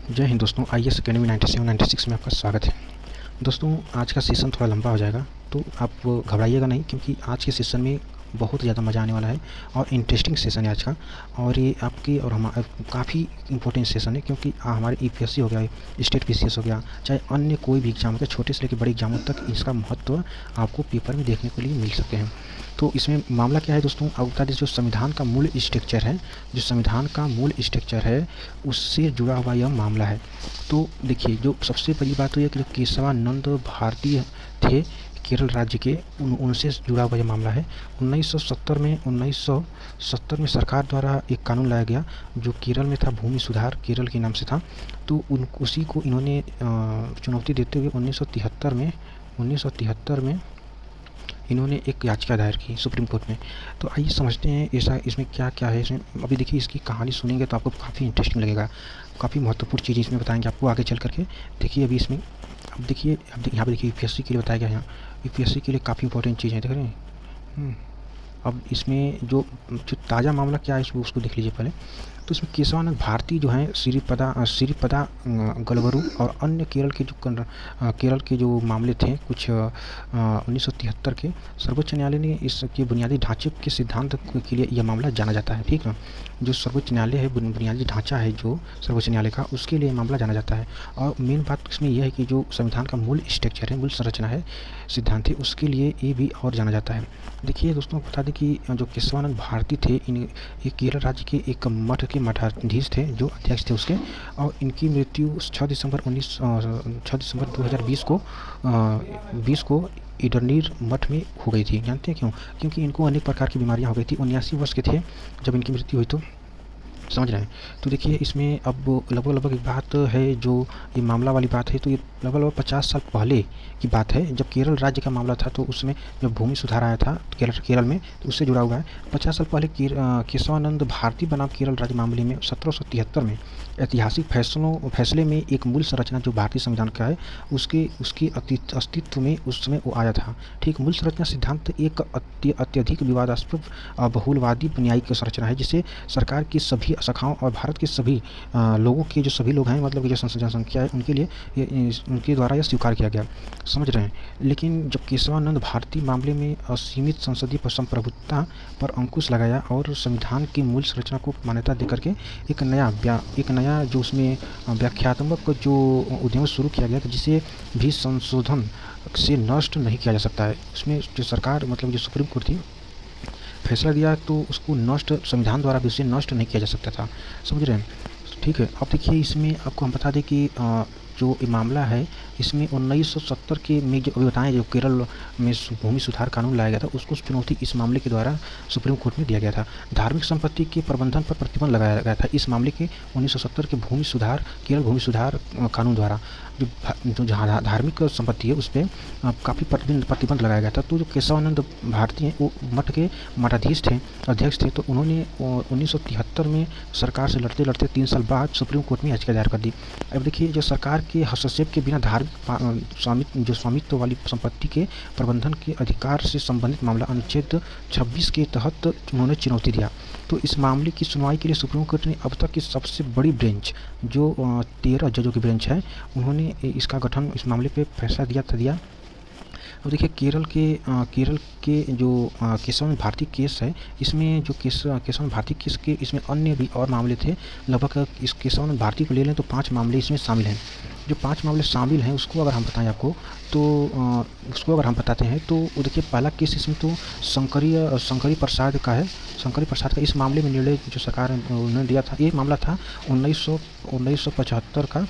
जय हिंद दोस्तों, IAS academy 97-96 में आपका स्वागत है। दोस्तों, आज का सेशन थोड़ा लंबा हो जाएगा, तो आप घबराइएगा नहीं, क्योंकि आज के सेशन में बहुत ज़्यादा मज़ा आने वाला है और इंटरेस्टिंग सेशन है आज का। और ये आपके और हमारा काफ़ी इंपॉर्टेंट सेशन है, क्योंकि हमारे EPSC हो गया, स्टेट PCS हो गया, चाहे अन्य कोई भी एग्ज़ाम हो, छोटे से लेकर बड़े एग्जामों तक इसका महत्व आपको पेपर में देखने के लिए मिल सकते हैं। तो इसमें मामला क्या है दोस्तों, आप बता दें, जो संविधान का मूल स्ट्रक्चर है, उससे जुड़ा हुआ यह मामला है। तो देखिए, जो सबसे पहली बात तो यह कि जो केशवानंद भारती थे केरल राज्य के, उनसे जुड़ा हुआ यह मामला है। 1970 में सरकार द्वारा एक कानून लाया गया जो केरल में था, भूमि सुधार केरल के नाम से था। तो उसी को इन्होंने चुनौती देते हुए 1973 में इन्होंने एक याचिका दायर की सुप्रीम कोर्ट में। तो आइए समझते हैं ऐसा इसमें क्या क्या है। इसमें अभी देखिए, इसकी कहानी सुनेंगे तो आपको काफ़ी इंटरेस्टिंग लगेगा, काफ़ी महत्वपूर्ण चीज़ें इसमें बताएंगे आपको आगे चल करके। देखिए अभी इसमें, अब देखिए, यहाँ पे देखिए UPSC के लिए बताया गया है। यहाँ UPSC के लिए काफ़ी इंपॉर्टेंट चीज़ें देख रहे हैं। अब इसमें जो ताज़ा मामला क्या है उसको देख लीजिए पहले। तो इसमें केशवानंद भारती जो हैं, श्रीपदा गलवरू और अन्य केरल के जो मामले थे कुछ 1973 के, सर्वोच्च न्यायालय ने इसके बुनियादी ढांचे के सिद्धांत के लिए यह मामला जाना जाता है, ठीक ना। जो सर्वोच्च न्यायालय है, बुनियादी ढांचा है जो सर्वोच्च न्यायालय का, उसके लिए मामला जाना जाता है। और मेन बात इसमें यह है कि जो संविधान का मूल स्ट्रक्चर है, मूल संरचना है, सिद्धांत है, उसके लिए ये भी और जाना जाता है। देखिए दोस्तों, बता दें कि जो केशवानंद भारती थे, ये केरल राज्य के एक मठ के मठाधीश थे, जो अध्यक्ष थे उसके। और इनकी मृत्यु 6 दिसंबर 2020 को इडरनीर मठ में हो गई थी। जानते हैं क्यों? क्योंकि इनको अनेक प्रकार की बीमारियां हो गई थी। 79 वर्ष के थे जब इनकी मृत्यु हुई। तो समझ रहे हैं। तो देखिए, इसमें अब लगभग एक बात है, जो ये मामला वाली बात है, तो ये लगभग 50 साल पहले की बात है, जब केरल राज्य का मामला था। तो उसमें जब भूमि सुधार आया था केरल में, तो उससे जुड़ा हुआ है। 50 साल पहले केशवानंद भारती बनाम केरल राज्य मामले में 1773 में ऐतिहासिक फैसले में एक मूल संरचना जो भारतीय संविधान का है, उसके अस्तित्व में उस समय वो आया था। ठीक, मूल संरचना सिद्धांत एक अत्यधिक विवादास्पद बहुलवादी न्यायिक संरचना है, जिसे सरकार की सभी शाखाओं और भारत के सभी लोगों के, जो सभी लोग हैं, मतलब कि जो जनसंख्या है, उनके लिए उनके द्वारा यह स्वीकार किया गया। समझ रहे हैं। लेकिन जब केशवानंद भारती मामले में असीमित संसदीय संप्रभुता पर अंकुश लगाया और संविधान की मूल संरचना को मान्यता देकर के एक नया जो उसमें व्याख्यात्मक जो उद्यम शुरू किया गया था, जिसे भी संशोधन से नष्ट नहीं किया जा सकता है। उसमें जो सरकार, मतलब जो सुप्रीम कोर्ट थी, फैसला दिया, तो उसको संविधान द्वारा भी उसे नष्ट नहीं किया जा सकता था। समझ रहे हैं। ठीक है। अब देखिए, इसमें आपको हम बता दें कि जो ये मामला है, इसमें 1970 के में जो अभी बताएं, जो केरल में भूमि सुधार कानून लाया गया था, उसको चुनौती इस मामले के द्वारा सुप्रीम कोर्ट में दिया गया था। धार्मिक संपत्ति के प्रबंधन पर प्रतिबंध लगाया गया था इस मामले के 1970 के केरल भूमि सुधार कानून द्वारा। जो धार्मिक संपत्ति है, उस पर काफ़ी प्रतिबंध लगाया गया था। तो जो केशवानंद भारती हैं, वो मठ के मठाधीश थे, अध्यक्ष थे। तो उन्होंने 1973 में सरकार से लड़ते 3 साल बाद सुप्रीम कोर्ट में याचिका दायर कर दी। अब देखिए, जो सरकार के हस्तक्षेप के बिना धार्मिक स्वामित्व वाली संपत्ति के प्रबंधन के अधिकार से संबंधित मामला अनुच्छेद 26 के तहत उन्होंने चुनौती दिया। तो इस मामले की सुनवाई के लिए सुप्रीम कोर्ट ने अब तक की सबसे बड़ी बेंच, जो 13 जजों की बेंच है, उन्होंने इसका गठन इस मामले पे फैसला दिया। अब देखिए, केरल के जो केशवानंद भारती केस है, इसमें जो केशवानंद भारती केस के, इसमें अन्य भी और मामले थे। लगभग इस केशवानंद भारती को ले लें तो 5 मामले इसमें शामिल हैं। जो 5 मामले शामिल हैं, उसको अगर हम बताएं आपको, तो उसको अगर हम बताते हैं, तो देखिए, पहला केस इसमें तो शंकरी प्रसाद का है। शंकरी प्रसाद का इस मामले में निर्णय जो सरकार ने दिया था, ये मामला था 1975 का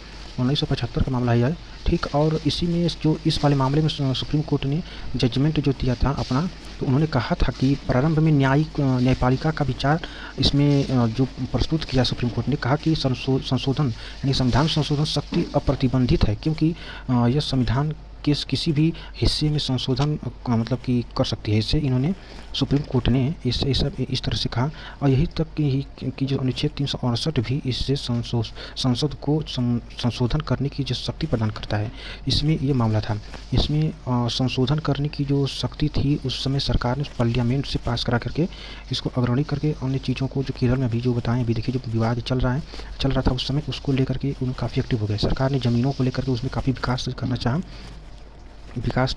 मामला है। ठीक, और इसी में जो इस वाले मामले में सुप्रीम कोर्ट ने जजमेंट जो दिया था अपना, तो उन्होंने कहा था कि प्रारंभ में न्यायपालिका का विचार इसमें जो प्रस्तुत किया, सुप्रीम कोर्ट ने कहा कि संशोधन यानी संविधान संशोधन शक्ति अप्रतिबंधित है, क्योंकि यह संविधान किसी भी हिस्से में संशोधन मतलब कि कर सकती है। इससे इन्होंने सुप्रीम कोर्ट ने इस तरह से कहा। और यही तक कि जो अनुच्छेद 368 भी इससे संसद को संशोधन करने की जो शक्ति प्रदान करता है, इसमें ये मामला था। इसमें संशोधन करने की जो शक्ति थी उस समय सरकार ने पार्लियामेंट से पास करा करके इसको अग्रणी करके अन्य चीज़ों को जो केरल में अभी जो बताएं, अभी देखिए जो विवाद चल रहा था उस समय, उसको लेकर के उन काफ़ी एक्टिव हो गए। सरकार ने ज़मीनों को लेकर के उसमें काफ़ी विकास तो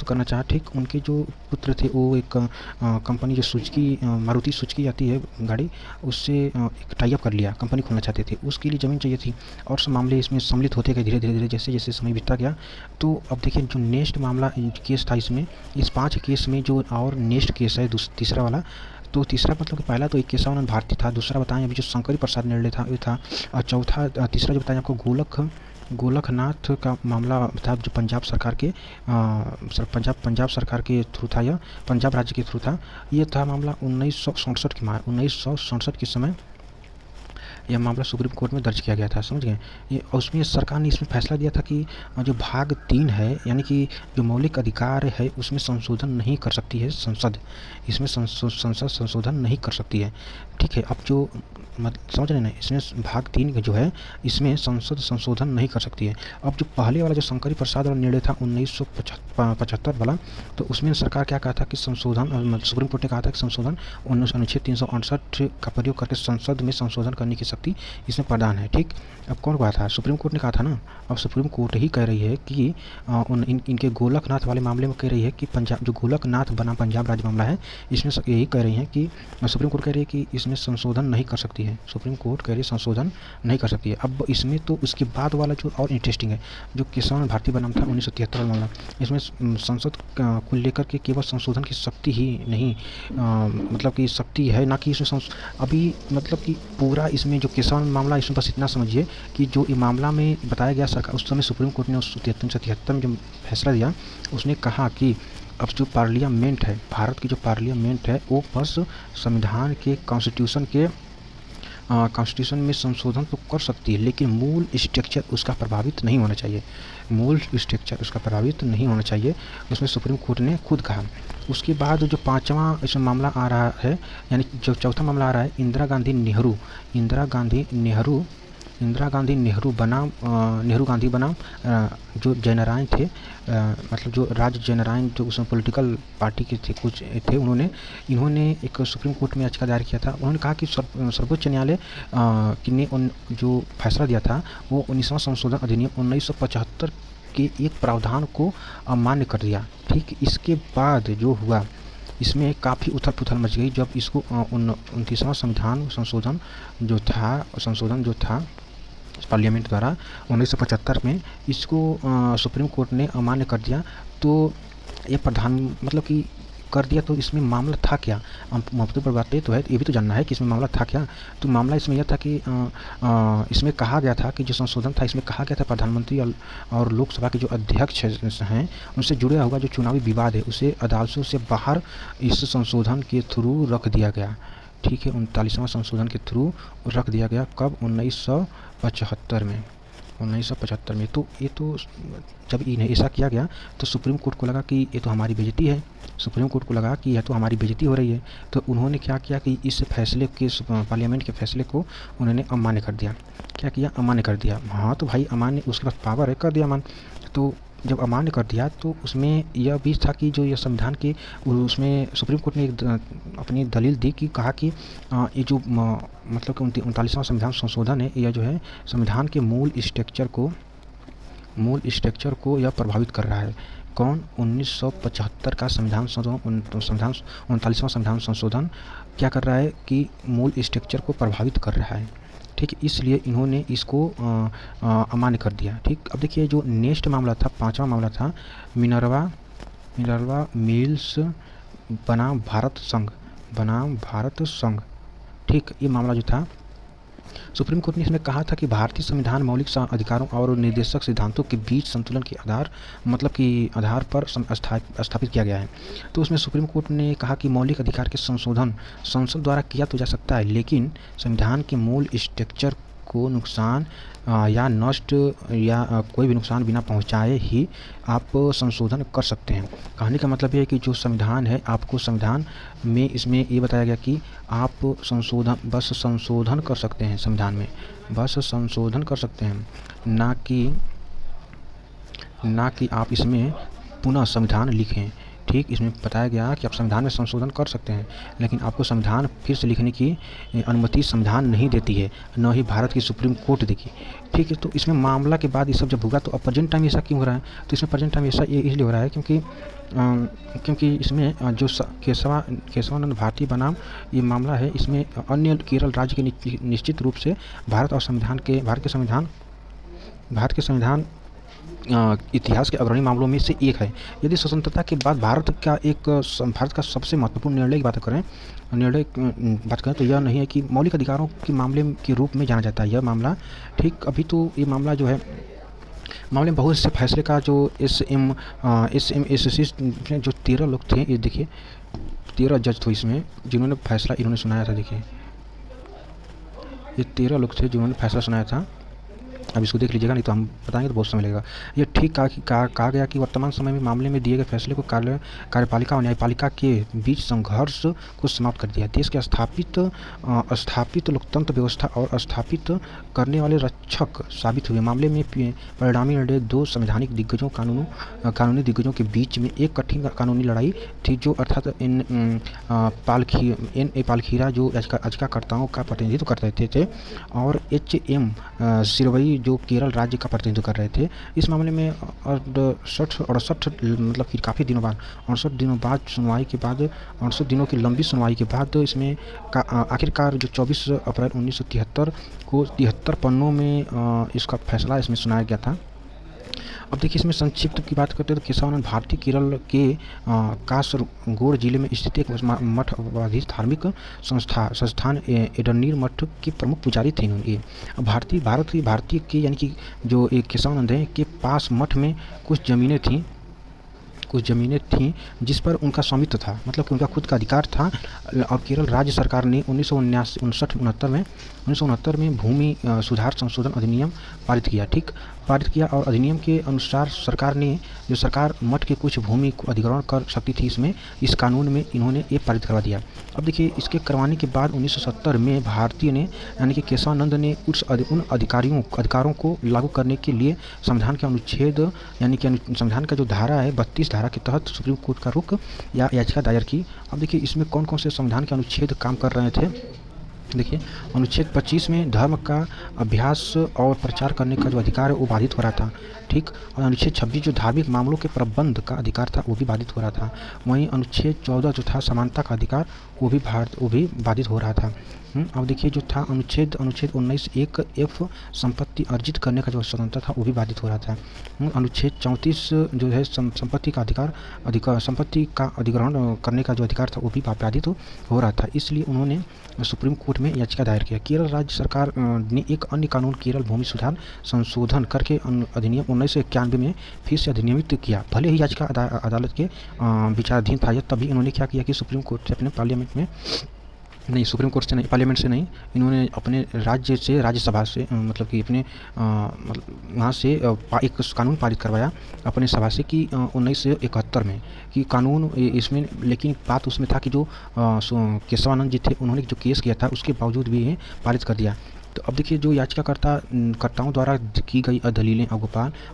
करना चाहा। ठीक, उनके जो पुत्र थे वो एक कंपनी जो सुजुकी मारुति सुजुकी आती है गाड़ी, उससे एक टाई अप कर लिया, कंपनी खोलना चाहते थे, उसके लिए ज़मीन चाहिए थी। और सब मामले इसमें सम्मिलित होते गए धीरे धीरे जैसे जैसे समय बीतता गया। तो अब देखिए जो नेक्स्ट मामला केस था इसमें, इस 5 केस में जो और नेक्स्ट केस है तीसरा वाला, तो तीसरा मतलब कि पहला तो 21 भारतीय था, दूसरा बताएं अभी जो शंकरी प्रसाद निर्णय था ये था, और चौथा तीसरा जो बताएं आपको गोलखनाथ का मामला था जो पंजाब सरकार के पंजाब सरकार के थ्रू था, या पंजाब राज्य के थ्रू था। ये था मामला 1967 के समय यह मामला सुप्रीम कोर्ट में दर्ज किया गया था, समझ गए। ये उसमें सरकार ने इसमें फैसला दिया था कि जो भाग 3 है, यानी कि जो मौलिक अधिकार है उसमें संशोधन नहीं कर सकती है संसद, इसमें संसद संशोधन नहीं कर सकती है। ठीक है, अब जो समझ रहे ना, इसमें भाग 3 जो है इसमें संसद संशोधन नहीं कर सकती है। अब जो पहले वाला जो शंकरी प्रसाद वाला निर्णय था 1975 वाला, तो उसमें सरकार क्या कहा था कि संशोधन, सुप्रीम कोर्ट ने कहा था कि संशोधन अनुच्छेद 368 का प्रयोग करके संसद में संशोधन करने की शक्ति इसमें प्रदान है। ठीक, अब कौन कहा था? सुप्रीम कोर्ट ने कहा था ना। अब सुप्रीम कोर्ट ही कह रही है कि इनके गोलखनाथ वाले मामले में कह रही है कि पंजाब जो गोलखनाथ बना पंजाब राज्य मामला है, इसमें यही कह रही है कि सुप्रीम कोर्ट कह रही है कि इसमें संशोधन नहीं कर सकती है। सुप्रीम कोर्ट कह रही है संशोधन नहीं कर सकती है। अब इसमें तो उसके बाद वाला जो और इंटरेस्टिंग है, जो किसान भारतीय बनाम था 1973 वाला मामला, इसमें संसद को लेकर के केवल संशोधन की शक्ति ही नहीं, मतलब कि शक्ति है ना कि इसमें अभी मतलब कि पूरा इसमें जो किसान मामला, इसमें बस इतना समझिए कि जो ये मामला में बताया गया सरकार, उस समय सुप्रीम कोर्ट ने 1973 में जो फैसला दिया, उसने कहा कि अब जो पार्लियामेंट है, भारत की जो पार्लियामेंट है, वो बस संविधान के कॉन्स्टिट्यूशन में संशोधन तो कर सकती है, लेकिन मूल स्ट्रक्चर उसका प्रभावित नहीं होना चाहिए, उसमें सुप्रीम कोर्ट ने खुद कहा। उसके बाद जो 5वां इसमें मामला आ रहा है, यानी जो चौथा मामला आ रहा है इंदिरा गांधी नेहरू बनाम जो जयनारायण थे, मतलब जो राज जयनारायण जो उसमें पॉलिटिकल पार्टी के थे, कुछ थे, इन्होंने एक सुप्रीम कोर्ट में याचिका दायर किया था। उन्होंने कहा कि सर्वोच्च न्यायालय ने जो फैसला दिया था वो 19वां संशोधन अधिनियम 1975 के एक प्रावधान को अमान्य कर दिया। ठीक, इसके बाद जो हुआ इसमें काफ़ी उथल पुथल मच गई जब इसको 29वां संविधान संशोधन जो था पार्लियामेंट द्वारा 1975 में इसको सुप्रीम कोर्ट ने अमान्य कर दिया। तो ये मतलब कि कर दिया, तो इसमें मामला था क्या? महत्वपूर्ण बात तो है, ये भी तो जानना है कि इसमें मामला था क्या। तो मामला इसमें यह था कि इसमें कहा गया था कि जो संशोधन था, इसमें कहा गया था प्रधानमंत्री और लोकसभा के जो अध्यक्ष हैं उनसे जुड़ा हुआ जो चुनावी विवाद है उसे अदालतों से बाहर इस संशोधन के थ्रू रख दिया गया। ठीक है, 39वां संशोधन के थ्रू रख दिया गया। कब? 1975 में। तो ये तो जब इन्हें ऐसा किया गया तो सुप्रीम कोर्ट को लगा कि ये तो हमारी बेइज्जती है, हो रही है। तो उन्होंने क्या किया कि इस फैसले के, पार्लियामेंट के फैसले को उन्होंने अमान्य कर दिया। क्या किया? अमान्य कर दिया। हाँ, तो भाई अमान्य, उसके पास पावर है, कर दिया अमान्य। तो जब अमान्य कर दिया तो उसमें यह भी था कि जो ये संविधान के, उसमें सुप्रीम कोर्ट ने एक अपनी दलील दी कि कहा कि ये जो मतलब कि 39वां संविधान संशोधन है, यह जो है संविधान के मूल स्ट्रक्चर को यह प्रभावित कर रहा है। कौन? 1975 का संविधान संशोधन, 39वां संविधान संशोधन क्या कर रहा है कि मूल स्ट्रक्चर को प्रभावित कर रहा है। ठीक, इसलिए इन्होंने इसको अमान्य कर दिया। ठीक, अब देखिए जो नेक्स्ट मामला था, 5वां मामला था मिनर्वा मिल्स बनाम भारत संघ। ठीक, ये मामला जो था सुप्रीम कोर्ट ने इसमें कहा था कि भारतीय संविधान मौलिक अधिकारों और निर्देशक सिद्धांतों के बीच संतुलन के आधार पर स्थापित किया गया है। तो उसमें सुप्रीम कोर्ट ने कहा कि मौलिक अधिकार के संशोधन संसद द्वारा किया तो जा सकता है, लेकिन संविधान के मूल स्ट्रक्चर को नुकसान या नष्ट या कोई भी नुकसान बिना पहुंचाए ही आप संशोधन कर सकते हैं। कहने का मतलब ये है कि जो संविधान है, आपको संविधान में इसमें ये बताया गया कि आप बस संशोधन कर सकते हैं, संविधान में बस संशोधन कर सकते हैं, ना कि आप इसमें पुनः संविधान लिखें। ठीक, इसमें बताया गया कि आप संविधान में संशोधन कर सकते हैं, लेकिन आपको संविधान फिर से लिखने की अनुमति संविधान नहीं देती है, न ही भारत की सुप्रीम कोर्ट देगी। ठीक है, तो इसमें मामला के बाद ये सब जब होगा तो अब प्रेजेंट टाइम ऐसा क्यों हो रहा है? तो इसमें प्रेजेंट टाइम ऐसा ये इसलिए हो रहा है क्योंकि इसमें जो केशवानंद भारती बनाम ये मामला है, इसमें अन्य केरल राज्य के निश्चित रूप से भारत के संविधान इतिहास के अग्रणी मामलों में से एक है। यदि स्वतंत्रता के बाद भारत का सबसे महत्वपूर्ण निर्णय की बात करें तो यह नहीं है कि मौलिक अधिकारों के मामले के रूप में जाना जाता है यह मामला। ठीक, अभी तो ये मामला जो है, मामले में बहुत से फैसले का जो SMSC जो 13 लोग थे, ये देखिए 13 जज थे इसमें जिन्होंने फैसला इन्होंने सुनाया था। देखिए ये 13 लोग थे जिन्होंने फैसला सुनाया था। अब इसको देख लीजिएगा, नहीं तो हम बताएंगे तो बहुत समय लगेगा। ये ठीक कहा गया कि वर्तमान समय में मामले में दिए गए फैसले को कार्यपालिका और न्यायपालिका के बीच संघर्ष को समाप्त कर दिया। देश के स्थापित लोकतंत्र व्यवस्था और स्थापित करने वाले रक्षक साबित हुए। मामले में परिणामी निर्णय दो संवैधानिक दिग्गजों कानूनी दिग्गजों के बीच में एक कठिन कानूनी लड़ाई थी, जो अर्थात N.A. पालखीरा जो याचिकाकर्ताओं का प्रतिनिधित्व कर रहे थे और H.M. सिरवई जो केरल राज्य का प्रतिनिधित्व कर रहे थे। इस मामले में 68 मतलब कि काफ़ी दिनों बाद 68 दिनों की लंबी सुनवाई के बाद इसमें आखिरकार जो 24 अप्रैल 1973 को 73 पन्नों में इसका फैसला इसमें सुनाया गया था। अब देखिए इसमें संक्षिप्त की बात करते हैं तो केशवानंद भारती केरल के कासरगोड जिले में स्थित एक मठवादी धार्मिक संस्थान एडनीर मठ के प्रमुख पुजारी थे। ये भारतीय के यानी कि जो एक केशवानंद है के पास मठ में कुछ ज़मीनें थीं जिस पर उनका स्वामित्व था, मतलब कि उनका खुद का अधिकार था। और केरल राज्य सरकार ने 1969 में भूमि सुधार संशोधन अधिनियम पारित किया और अधिनियम के अनुसार सरकार मठ के कुछ भूमि को अधिग्रहण कर सकती थी। इस कानून में इन्होंने ये पारित करवा दिया। अब देखिए इसके करवाने के बाद 1970 में भारतीय ने यानी कि केशवानंद ने उन अधिकारों को लागू करने के लिए संविधान के अनुच्छेद यानी कि संविधान का जो धारा है 32 धारा के तहत सुप्रीम कोर्ट का रुख या याचिका दायर की। अब देखिए इसमें कौन कौन से संविधान के अनुच्छेद काम कर रहे थे। देखिए अनुच्छेद 25 में धर्म का अभ्यास और प्रचार करने का जो अधिकार है वो बाधित हो रहा था। ठीक, और अनुच्छेद 26 जो धार्मिक मामलों के प्रबंध का अधिकार था वो भी बाधित हो रहा था। वहीं अनुच्छेद 14 जो था समानता का अधिकार वो भी बाधित हो रहा था। अब देखिए जो था अनुच्छेद 19(1)(f) संपत्ति अर्जित करने का जो स्वतंत्रता था वो भी बाधित हो रहा था। अनुच्छेद 34 जो है संपत्ति का अधिग्रहण करने का जो अधिकार था वो भी बाधित हो रहा था। इसलिए उन्होंने सुप्रीम कोर्ट में याचिका दायर किया। केरल राज्य सरकार ने एक अन्य कानून केरल भूमि सुधार संशोधन करके अधिनियम 1991 में फिर से अधिनियमित किया। भले ही याचिका अदालत के विचाराधीन था, तभी इन्होंने क्या किया कि सुप्रीम कोर्ट से अपने पार्लियामेंट से नहीं, इन्होंने अपने राज्यसभा से मतलब कि अपने वहाँ से एक कानून पारित करवाया अपने सभा से कि 1971 में कि कानून इसमें, लेकिन बात उसमें था कि जो केशवानंद जी थे उन्होंने जो केस किया था उसके बावजूद भी ये पारित कर दिया। तो अब देखिए जो याचिकाकर्ताओं द्वारा की गई दलीलें और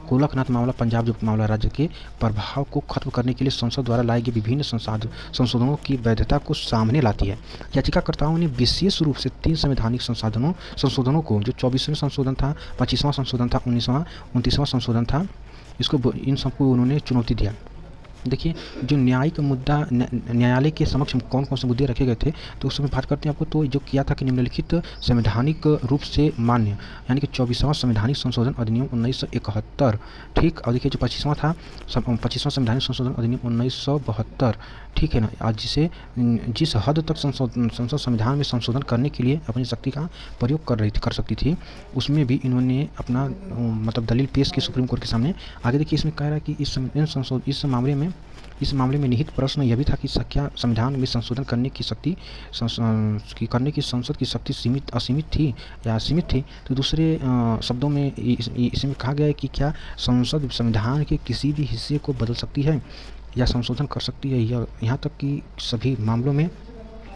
गोलकनाथ मामला पंजाब जो मामला राज्य के प्रभाव को खत्म करने के लिए संसद द्वारा लाए गए विभिन्न संशोधनों की वैधता को सामने लाती है। याचिकाकर्ताओं ने विशेष रूप से 3 संवैधानिक संशोधनों को, जो 24वां संशोधन था, 25वां संशोधन था, 29वां संशोधन था, इन सबको उन्होंने चुनौती दिया। देखिए जो न्यायिक मुद्दा न्यायालय के समक्ष कौन कौन से मुद्दे रखे गए थे तो उस समय बात करते हैं आपको। तो जो किया था कि निम्नलिखित संवैधानिक रूप से मान्य यानी कि 24वां संवैधानिक संशोधन अधिनियम 1971। ठीक, और देखिए जो 25वां था 25वां संवैधानिक संशोधन अधिनियम 1972। ठीक है ना, आज जिस हद तक संसद संविधान में संशोधन करने के लिए अपनी शक्ति का प्रयोग कर सकती थी, उसमें भी इन्होंने अपना मतलब दलील पेश की सुप्रीम कोर्ट के सामने। आगे देखिए इसमें कह रहा है कि इस मामले में इस मामले में निहित प्रश्न यह भी था कि क्या संविधान में संशोधन करने की शक्ति संसद की शक्ति असीमित थी या सीमित थी। तो दूसरे शब्दों में इसमें कहा गया है कि क्या संसद संविधान के किसी भी हिस्से को बदल सकती है या संशोधन कर सकती है, या यहाँ तक कि सभी मामलों में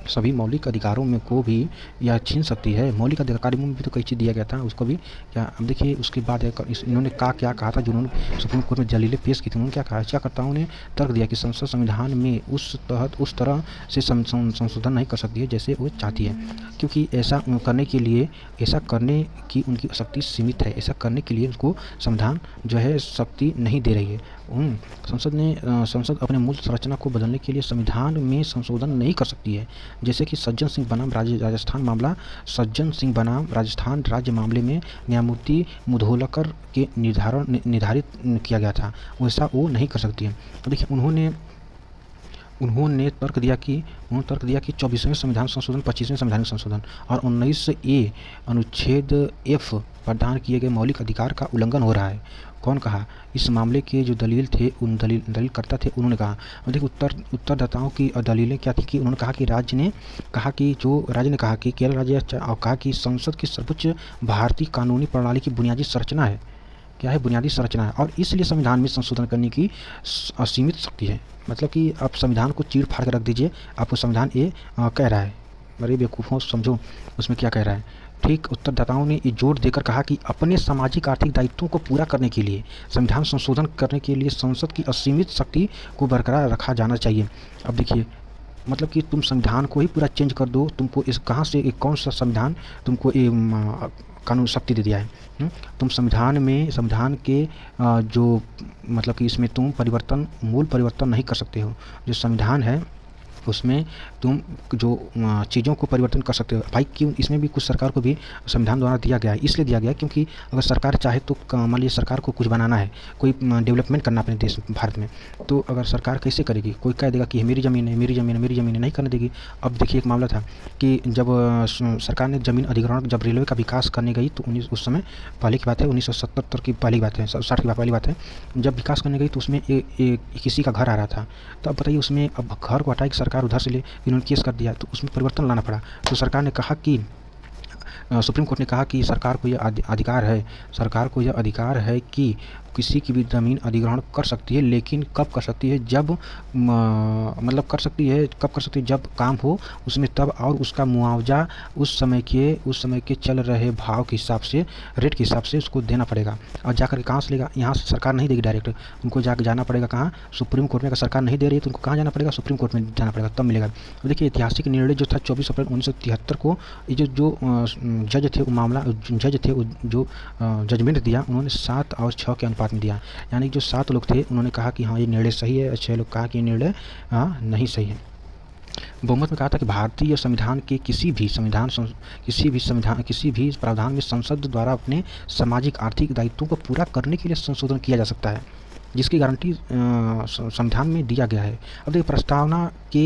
सभी मौलिक अधिकारों में को भी या छीन सकती है। मौलिक अधिकारों में भी तो कई चीज़ दिया गया था उसको भी क्या। अब देखिए उसके बाद इन्होंने क्या कहा था, जो उन्होंने सुप्रीम कोर्ट में दलीलें पेश की थी। उन्होंने क्या कहा, याचिकाकर्ताओं ने तर्क दिया कि संसद संविधान में उस तरह से संशोधन नहीं कर सकती है जैसे वो चाहती है, क्योंकि ऐसा करने की उनकी शक्ति सीमित है। ऐसा करने के लिए उसको संविधान जो है शक्ति नहीं दे रही है। संसद अपने मूल संरचना को बदलने के लिए संविधान में संशोधन नहीं कर सकती है, जैसे कि सज्जन सिंह बनाम राजस्थान राज्य मामले में न्यायमूर्ति मुधोलकर के निर्धारित किया गया था, वैसा वो नहीं कर सकती है। देखिए उन्होंने तर्क दिया कि 24वें संविधान संशोधन, 25वें संवैधानिक संशोधन और 19A अनुच्छेद F प्रदान किए गए मौलिक अधिकार का उल्लंघन हो रहा है। कौन कहा? इस मामले के जो दलील करता थे उन्होंने कहा। देखिए उत्तरदाताओं की दलीलें क्या थी कि उन्होंने कहा कि राज्य ने कहा कि केरल राज्य और कहा कि संसद की सर्वोच्च भारतीय कानूनी प्रणाली की बुनियादी संरचना है। क्या है? बुनियादी संरचना है, और इसलिए संविधान में संशोधन करने की असीमित शक्ति है। मतलब कि आप संविधान को चीर फाड़ कर रख दीजिए, आपको संविधान ये कह रहा है। अरे बेवकूफ़ों, समझो उसमें क्या कह रहा है। ठीक, उत्तरदाताओं ने ये जोर देकर कहा कि अपने सामाजिक आर्थिक दायित्वों को पूरा करने के लिए संविधान संशोधन करने के लिए संसद की असीमित शक्ति को बरकरार रखा जाना चाहिए। अब देखिए, मतलब कि तुम संविधान को ही पूरा चेंज कर दो, तुमको इस कहाँ से कौन सा संविधान तुमको कानून शक्ति दे दिया है। तुम संविधान के जो मतलब कि इसमें तुम मूल परिवर्तन नहीं कर सकते हो। जो संविधान है उसमें तुम जो चीज़ों को परिवर्तन कर सकते हो। भाई क्यों? इसमें भी कुछ सरकार को भी संविधान द्वारा दिया गया है, इसलिए दिया गया है क्योंकि अगर सरकार चाहे तो मान लीजिए सरकार को कुछ बनाना है, कोई डेवलपमेंट करना अपने देश भारत में, तो अगर सरकार कैसे करेगी? कोई कह देगा कि मेरी ज़मीन है, मेरी ज़मीन है, मेरी ज़मीन है, नहीं करने देगी। अब देखिए एक मामला था कि जब सरकार ने ज़मीन अधिग्रहण, जब रेलवे का विकास करने गई तो उस समय पहले की बात है, 1977 की पहली बात है, 60 की पहली बात है, जब विकास करने गई तो उसमें किसी का घर आ रहा था। तो अब बताइए उसमें अब घर को हटाई सरकार उधर से ले, इन्होंने केस कर दिया, तो उसमें परिवर्तन लाना पड़ा। तो सरकार ने कहा कि सुप्रीम कोर्ट ने कहा कि सरकार को यह अधिकार है कि किसी की भी ज़मीन अधिग्रहण कर सकती है, लेकिन कब कर सकती है? जब कर सकती है जब काम हो उसमें तब, और उसका मुआवजा उस समय के चल रहे भाव के हिसाब से, रेट के हिसाब से उसको देना पड़ेगा। और जाकर के कहाँ से लेगा? यहाँ से सरकार नहीं देगी डायरेक्ट, उनको जाना पड़ेगा कहाँ? सुप्रीम कोर्ट में। अगर सरकार नहीं दे रही है तो उनको कहाँ जाना पड़ेगा? सुप्रीम कोर्ट में जाना पड़ेगा, तब मिलेगा। तो देखिए ऐतिहासिक निर्णय जो था 24 अप्रैल 1973 को, ये जो जज थे जो जजमेंट दिया, उन्होंने 7 और 6 के अनुपात में दिया। यानी जो 7 लोग थे उन्होंने कहा कि हाँ ये निर्णय सही है, 6 लोग कहा कि ये निर्णय नहीं सही है। बहुमत में कहा था कि भारतीय संविधान के किसी भी प्रावधान में संसद द्वारा अपने सामाजिक आर्थिक दायित्वों को पूरा करने के लिए संशोधन किया जा सकता है, जिसकी गारंटी संविधान में दिया गया है। अब देखिए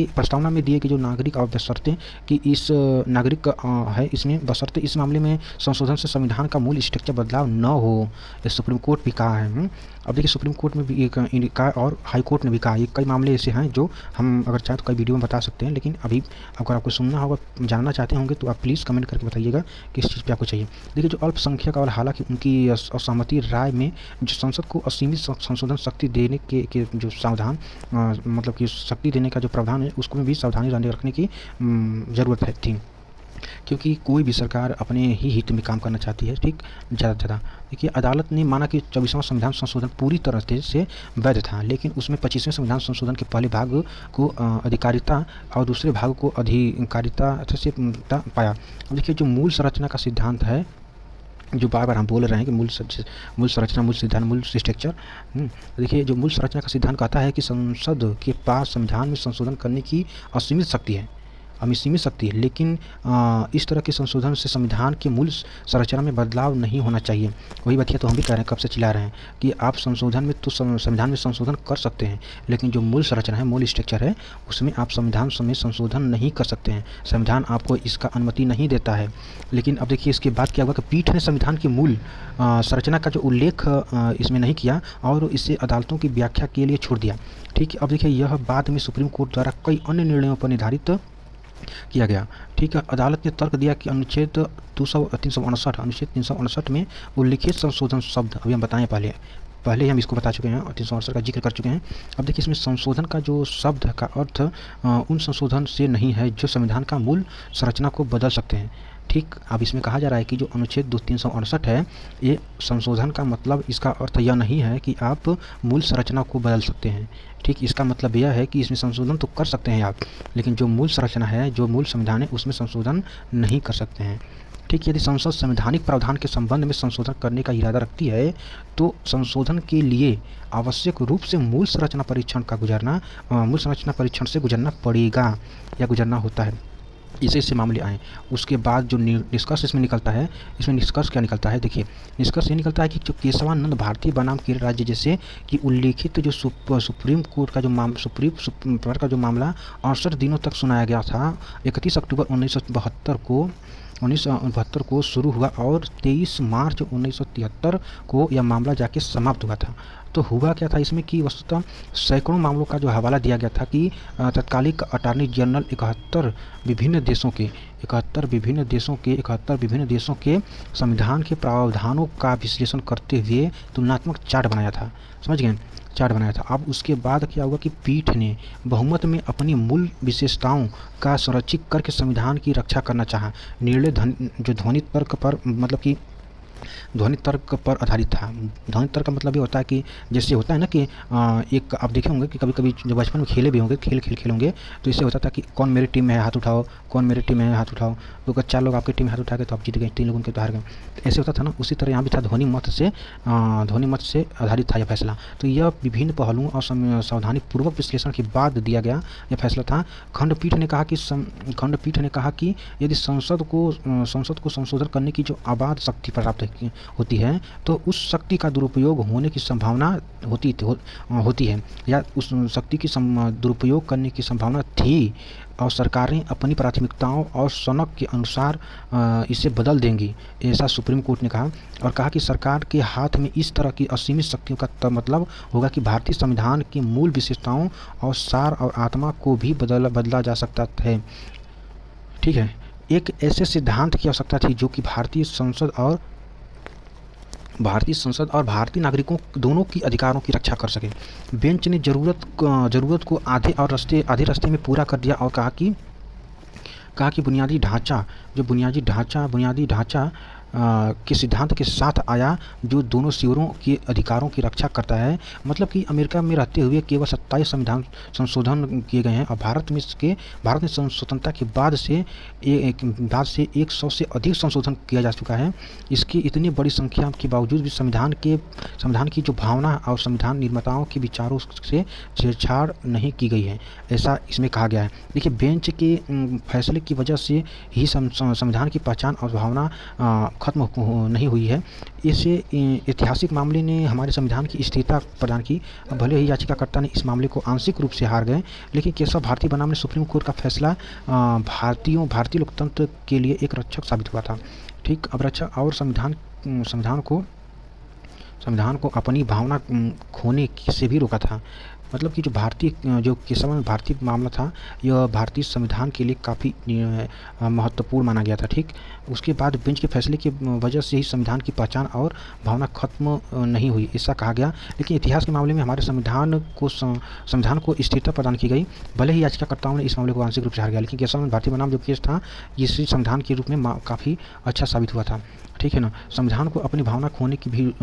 प्रस्तावना में दिए गए जो नागरिक और बशर्ते कि इस नागरिक है, इसमें बशर्ते इस मामले में संशोधन से संविधान का मूल स्ट्रक्चर बदलाव न हो, ये सुप्रीम कोर्ट भी कहा है। अब देखिए सुप्रीम कोर्ट में भी कहा और हाई कोर्ट ने भी कहा। ये कई मामले ऐसे हैं जो हम अगर चाहें तो कई वीडियो में बता सकते हैं, लेकिन अभी अगर आपको सुनना होगा, जानना चाहते होंगे तो आप प्लीज़ कमेंट करके बताइएगा किस चीज़ पे आपको चाहिए। देखिए जो अल्पसंख्यक और हालांकि उनकी असहमति राय में जो संसद को असीमित संशोधन शक्ति देने के जो सावधान मतलब कि शक्ति देने का जो प्रावधान है, उसको भी सावधानी रखने की ज़रूरत थी, क्योंकि कोई भी सरकार अपने ही हित में काम करना चाहती है। ठीक, ज़्यादा से ज़्यादा देखिए अदालत ने माना कि 24वां संविधान संशोधन पूरी तरह से वैध था, लेकिन उसमें 25वें संविधान संशोधन के पहले भाग को अधिकारिता और दूसरे भाग को अधिकारिता से पाया। देखिए जो मूल संरचना का सिद्धांत है, जो बार-बार हम बोल रहे हैं कि मूल संरचना, मूल सिद्धांत, मूल स्ट्रक्चर। देखिए जो मूल संरचना का सिद्धांत कहता है कि संसद के पास संविधान में संशोधन करने की असीमित शक्ति है, सीमित शक्ति है, लेकिन इस तरह के संशोधन से संविधान के मूल संरचना में बदलाव नहीं होना चाहिए। वही बात तो हम भी कह रहे हैं, कब से चिल्ला रहे हैं कि आप संशोधन में तो संविधान में संशोधन कर सकते हैं, लेकिन जो मूल संरचना है, मूल स्ट्रक्चर है, उसमें आप संविधान में संशोधन नहीं कर सकते हैं। संविधान आपको इसका अनुमति नहीं देता है। लेकिन अब देखिए इसके बाद क्या हुआ कि पीठ ने संविधान की मूल संरचना का जो उल्लेख इसमें नहीं किया और इसे अदालतों की व्याख्या के लिए छोड़ दिया। ठीक है, अब देखिए यह बाद में सुप्रीम कोर्ट द्वारा कई अन्य निर्णयों पर निर्धारित किया गया। ठीक है, अदालत ने तर्क दिया कि अनुच्छेद 359 में उल्लिखित संशोधन शब्द, अभी हम बताएं पहले हम इसको बता चुके हैं और 368 का जिक्र कर चुके हैं। अब देखिए इसमें संशोधन का जो शब्द का अर्थ उन संशोधन से नहीं है जो संविधान का मूल संरचना को बदल सकते हैं। ठीक, अब इसमें कहा जा रहा है कि जो अनुच्छेद 368 है, ये संशोधन का मतलब, इसका अर्थ यह नहीं है कि आप मूल संरचना को बदल सकते हैं। ठीक, इसका मतलब यह है कि इसमें संशोधन तो कर सकते हैं आप, लेकिन जो मूल संरचना है, जो मूल संविधान है, उसमें संशोधन नहीं कर सकते हैं। ठीक, यदि संसद संवैधानिक प्रावधान के संबंध में संशोधन करने का इरादा रखती है तो संशोधन के लिए आवश्यक रूप से मूल संरचना परीक्षण से गुजरना पड़ेगा या गुजरना होता है। इससे मामले आए, उसके बाद जो निष्कर्ष इसमें निकलता है, इसमें निष्कर्ष क्या निकलता है? देखिए, निष्कर्ष ये निकलता है कि जो केशवानंद भारतीय बनाम केरल राज्य जैसे कि उल्लेखित जो सुप्रीम कोर्ट का जो मामला 68 दिनों तक सुनाया गया था, 31 अक्टूबर 1972 को शुरू हुआ और 23 मार्च 1973 को यह मामला जाके समाप्त हुआ था। तो हुआ क्या था इसमें कि वस्तुतः सैकड़ों मामलों का जो हवाला दिया गया था कि तत्कालिक अटॉर्नी जनरल 71 विभिन्न देशों के संविधान के प्रावधानों का विश्लेषण करते हुए तुलनात्मक चार्ट बनाया था। समझ गए? चार्ट बनाया था। अब उसके बाद क्या हुआ कि पीठ ने बहुमत में अपनी मूल विशेषताओं का संरक्षित करके संविधान की रक्षा करना चाहा। निर्णय ध्वनि तर्क पर आधारित था। ध्वनि तर्क का मतलब ये होता है कि जैसे होता है ना कि एक आप देखे होंगे कि कभी कभी जब बचपन में खेले भी होंगे, खेल होंगे, तो इससे होता था कि कौन मेरी टीम में है हाथ उठाओ, कौन मेरी टीम में है हाथ उठाओ, तो अगर 4 लोग आपकी टीम में हाथ उठा गए तो आप जीत गए, 3 लोग उनके तो हार गए। तो ऐसे होता था ना, उसी तरह यहाँ भी था, ध्वनि मत से आधारित था यह फैसला। तो यह विभिन्न पहलुओं और सावधानी पूर्वक विश्लेषण के बाद दिया गया यह फैसला था। खंडपीठ ने कहा कि यदि संसद को संशोधन करने की जो अबाध शक्ति प्राप्त होती है तो उस शक्ति का दुरुपयोग होने की संभावना होती है या उस शक्ति की दुरुपयोग करने की संभावना थी और सरकारें अपनी प्राथमिकताओं और सनक के अनुसार इसे बदल देंगी, ऐसा सुप्रीम कोर्ट ने कहा। और कहा कि सरकार के हाथ में इस तरह की असीमित शक्तियों का मतलब होगा कि भारतीय संविधान की मूल विशेषताओं और सार और आत्मा को भी बदला जा सकता है। ठीक है, एक ऐसे सिद्धांत की आवश्यकता थी जो कि भारतीय संसद और भारतीय नागरिकों दोनों की अधिकारों की रक्षा कर सके। बेंच ने जरूरत को आधे रास्ते में पूरा कर दिया और कहा कि बुनियादी ढांचा के सिद्धांत के साथ आया जो दोनों सिरों के अधिकारों की रक्षा करता है। मतलब कि अमेरिका में रहते हुए केवल 27 संविधान संशोधन किए गए हैं और भारत में स्वतंत्रता के बाद से 100 से अधिक संशोधन किया जा चुका है। इसकी इतनी बड़ी संख्या के बावजूद भी संविधान की जो भावना और संविधान निर्माताओं के विचारों से छेड़छाड़ नहीं की गई है, ऐसा इसमें कहा गया है। देखिए, बेंच के फैसले की वजह से ही संविधान की पहचान और भावना खत्म नहीं हुई है। इसे ऐतिहासिक मामले ने हमारे संविधान की स्थिरता प्रदान की। भले ही याचिकाकर्ता ने इस मामले को आंशिक रूप से हार गए, लेकिन केशव भारती बनाम ने सुप्रीम कोर्ट का फैसला भारतीय लोकतंत्र के लिए एक रक्षक साबित हुआ था। ठीक, अब रक्षक और संविधान को अपनी भावना खोने से भी रोका था। मतलब कि जो केशव भारतीय मामला था, यह भारतीय संविधान के लिए काफ़ी महत्वपूर्ण माना गया था। ठीक, उसके बाद बेंच के फैसले की वजह से ही संविधान की पहचान और भावना खत्म नहीं हुई, ऐसा कहा गया। लेकिन इतिहास के मामले में हमारे संविधान को स्थिरता प्रदान की गई। भले ही याचिकाकर्ताओं ने इस मामले को आंशिक रूप से हार गया, लेकिन केशव भारतीय बनाम जो केस था, इसी संविधान के रूप में काफ़ी अच्छा साबित हुआ था। ठीक है ना, संविधान को अपनी भावना खोने की भी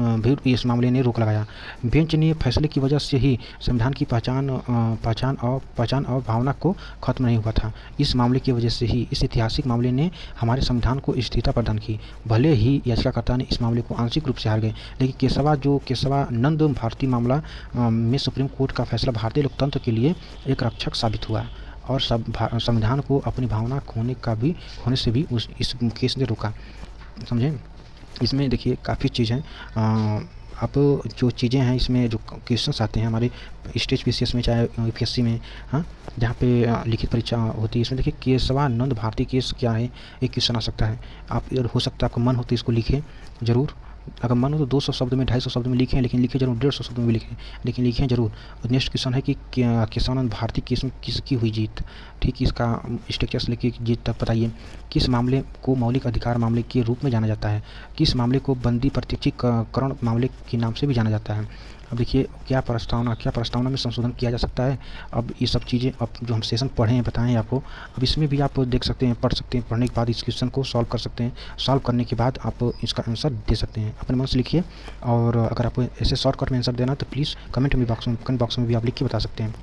इस मामले ने रोक लगाया। बेंच ने फैसले की वजह से ही संविधान की पहचान और भावना को खत्म नहीं हुआ था। इस मामले की वजह से ही इस ऐतिहासिक मामले ने हमारे संविधान को स्थिरता प्रदान की। भले ही याचिकाकर्ता ने इस मामले को आंशिक रूप से हार गए, लेकिन केशवानंद भारतीय मामला में सुप्रीम कोर्ट का फैसला भारतीय लोकतंत्र के लिए एक रक्षक साबित हुआ। और संविधान को अपनी भावना होने से भी इस केस ने रोका। समझें? इसमें देखिए काफ़ी चीज़ हैं। अब जो चीज़ें हैं इसमें जो क्वेश्चंस आते हैं हमारे स्टेज पीसीएस में, चाहे यूपीएससी में, हाँ, जहाँ पे लिखित परीक्षा होती है, इसमें देखिए केशवानंद भारती केस क्या है, एक क्वेश्चन आ सकता है। आप हो सकता है आपका मन हो तो इसको लिखें ज़रूर। अगर मन हो तो 200 शब्द में, 250 शब्द में लिखें, लेकिन लिखें जरूर, 150 शब्द में भी लिखें, लेकिन लिखें जरूर। नेक्स्ट क्वेश्चन है कि केशवानंद भारती केस में किसकी हुई जीत। ठीक, इसका स्ट्रक्चर से लेकर जीत तक बताइए। किस मामले को मौलिक अधिकार मामले के रूप में जाना जाता है। किस मामले को बंदी प्रत्यक्षीकरण मामले के नाम से भी जाना जाता है। अब देखिए क्या प्रस्तावना में संशोधन किया जा सकता है। अब ये सब चीज़ें अब जो हम सेशन पढ़े हैं बताएं आपको, अब इसमें भी आप देख सकते हैं, पढ़ सकते हैं, पढ़ने के बाद इस क्वेश्चन को सॉल्व कर सकते हैं। सॉल्व करने के बाद आप इसका आंसर दे सकते हैं, अपने मन से लिखिए। और अगर आपको ऐसे शॉर्टकट में आंसर देना तो प्लीज़ कमेंट बॉक्स में भी आप लिख के बता सकते हैं।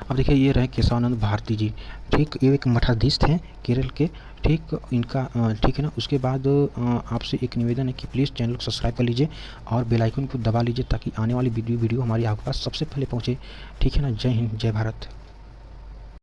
अब देखिए ये रहे केशवानंद भारती जी। ठीक, ये एक मठाधीश थे केरल के। ठीक, इनका ठीक है ना। उसके बाद आपसे एक निवेदन है कि प्लीज़ चैनल को सब्सक्राइब कर लीजिए और बेल आइकन को दबा लीजिए ताकि आने वाली वीडियो हमारी आपके पास सबसे पहले पहुँचे। ठीक है ना। जय हिंद, जय भारत।